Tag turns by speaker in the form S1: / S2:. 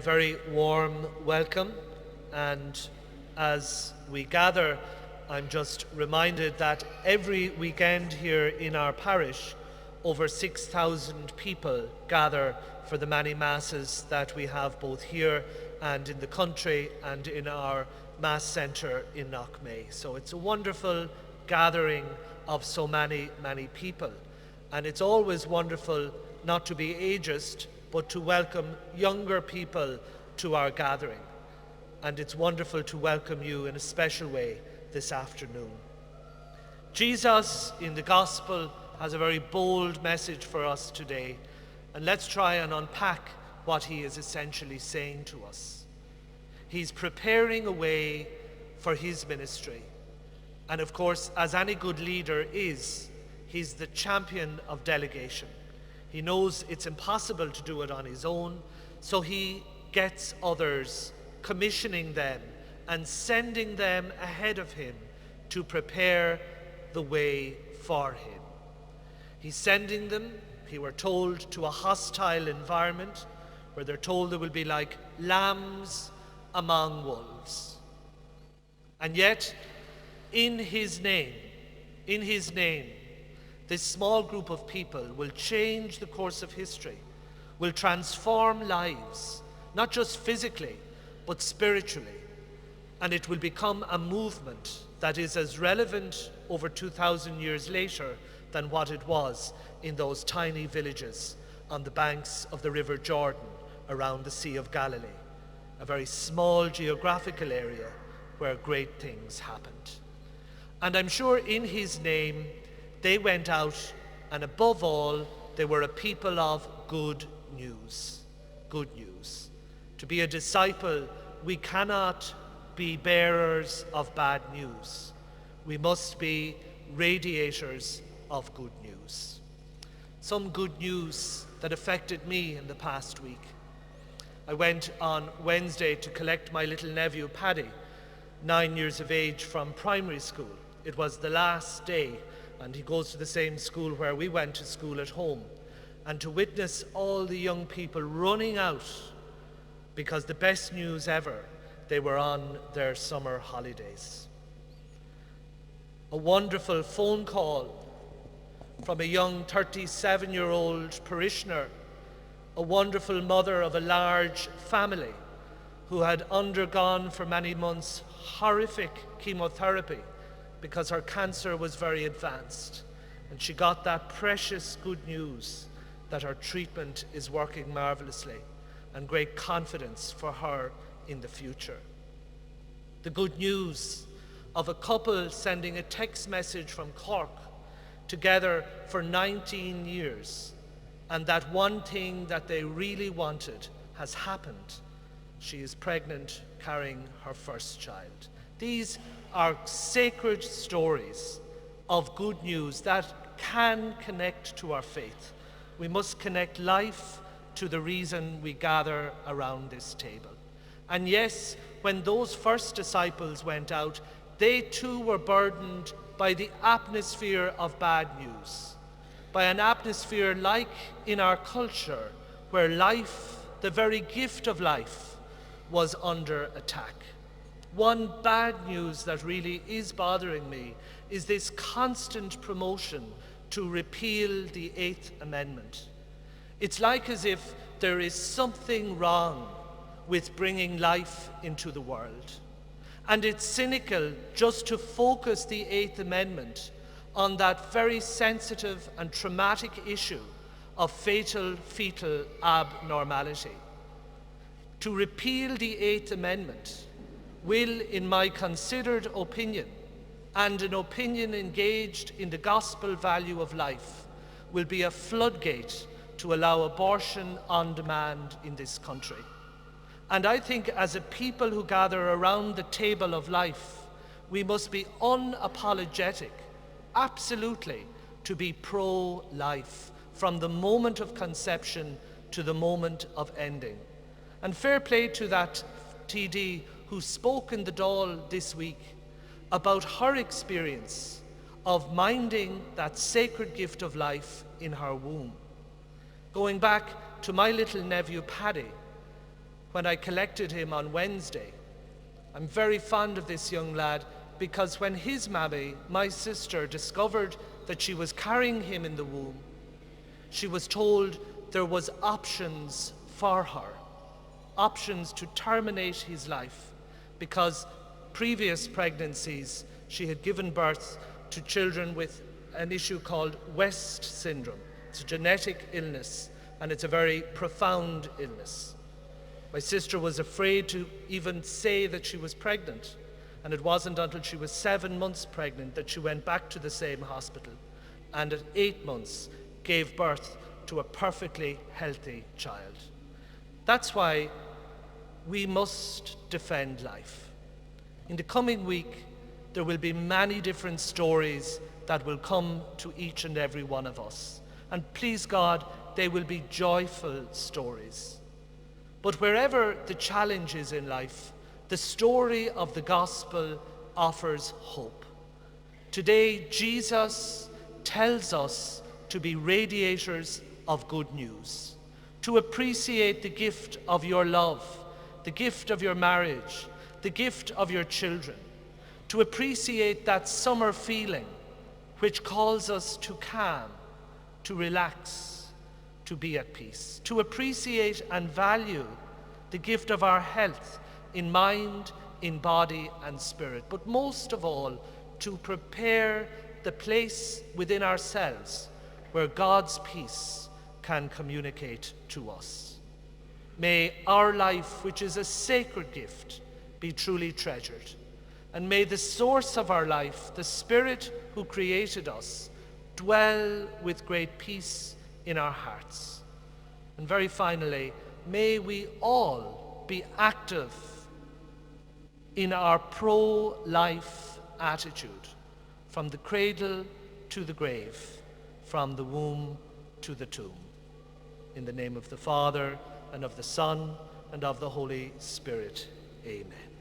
S1: very warm welcome, and as we gather, I'm just reminded that every weekend here in our parish, over 6,000 people gather for the many masses that we have both here and in the country and in our Mass Centre in Knockmay. So it's a wonderful gathering of so many people. And it's always wonderful not to be ageist, but to welcome younger people to our gathering. And it's wonderful to welcome you in a special way this afternoon. Jesus in the Gospel has a very bold message for us today, and let's try and unpack what he is essentially saying to us. He's preparing a way for his ministry, and of course, as any good leader is, he's the champion of delegation. He knows it's impossible to do it on his own, so he gets others, commissioning them and sending them ahead of him to prepare the way for him. He's sending them, we were told, to a hostile environment where they're told they will be like lambs among wolves. And yet, in his name, this small group of people will change the course of history, will transform lives, not just physically, but spiritually. And it will become a movement that is as relevant over 2,000 years later than what it was in those tiny villages on the banks of the River Jordan around the Sea of Galilee, a very small geographical area where great things happened. And I'm sure in his name, they went out, and above all, they were a people of good news. Good news. To be a disciple, we cannot be bearers of bad news. We must be radiators of good news. Some good news that affected me in the past week. I went on Wednesday to collect my little nephew Paddy, 9 years of age, from primary school. It was the last day, and he goes to the same school where we went to school at home. And to witness all the young people running out because the best news ever, they were on their summer holidays. A wonderful phone call from a young 37-year-old parishioner, a wonderful mother of a large family who had undergone for many months horrific chemotherapy because her cancer was very advanced. And she got that precious good news that her treatment is working marvelously, and great confidence for her in the future. The good news of a couple sending a text message from Cork together for 19 years, and that one thing that they really wanted has happened. She is pregnant, carrying her first child. These are sacred stories of good news that can connect to our faith. We must connect life to the reason we gather around this table. And yes, when those first disciples went out, they too were burdened by the atmosphere of bad news, by an atmosphere like in our culture, where life, the very gift of life, was under attack. One bad news that really is bothering me is this constant promotion to repeal the Eighth Amendment. It's like as if there is something wrong with bringing life into the world. And it's cynical just to focus the Eighth Amendment on that very sensitive and traumatic issue of fatal fetal abnormality. To repeal the Eighth Amendment will, in my considered opinion, and an opinion engaged in the gospel value of life, will be a floodgate to allow abortion on demand in this country. And I think as a people who gather around the table of life, we must be unapologetic, absolutely, to be pro-life from the moment of conception to the moment of ending. And fair play to that TD who spoke in the Dáil this week about her experience of minding that sacred gift of life in her womb. Going back to my little nephew Paddy, when I collected him on Wednesday. I'm very fond of this young lad because when his mammy, my sister, discovered that she was carrying him in the womb, she was told there was options for her, options to terminate his life, because previous pregnancies she had given birth to children with an issue called West syndrome. It's a genetic illness, and it's a very profound illness. My sister was afraid to even say that she was pregnant, and it wasn't until she was 7 months pregnant that she went back to the same hospital, and at 8 months gave birth to a perfectly healthy child. That's why we must defend life. In the coming week, there will be many different stories that will come to each and every one of us. And please God, they will be joyful stories. But wherever the challenge is in life, the story of the gospel offers hope. Today, Jesus tells us to be radiators of good news, to appreciate the gift of your love, the gift of your marriage, the gift of your children, to appreciate that summer feeling which calls us to calm, to relax, to be at peace, to appreciate and value the gift of our health in mind, in body and spirit, but most of all, to prepare the place within ourselves where God's peace can communicate to us. May our life, which is a sacred gift, be truly treasured. And may the source of our life, the Spirit who created us, dwell with great peace in our hearts. And very finally, may we all be active in our pro-life attitude, from the cradle to the grave, from the womb to the tomb. In the name of the Father, and of the Son, and of the Holy Spirit. Amen.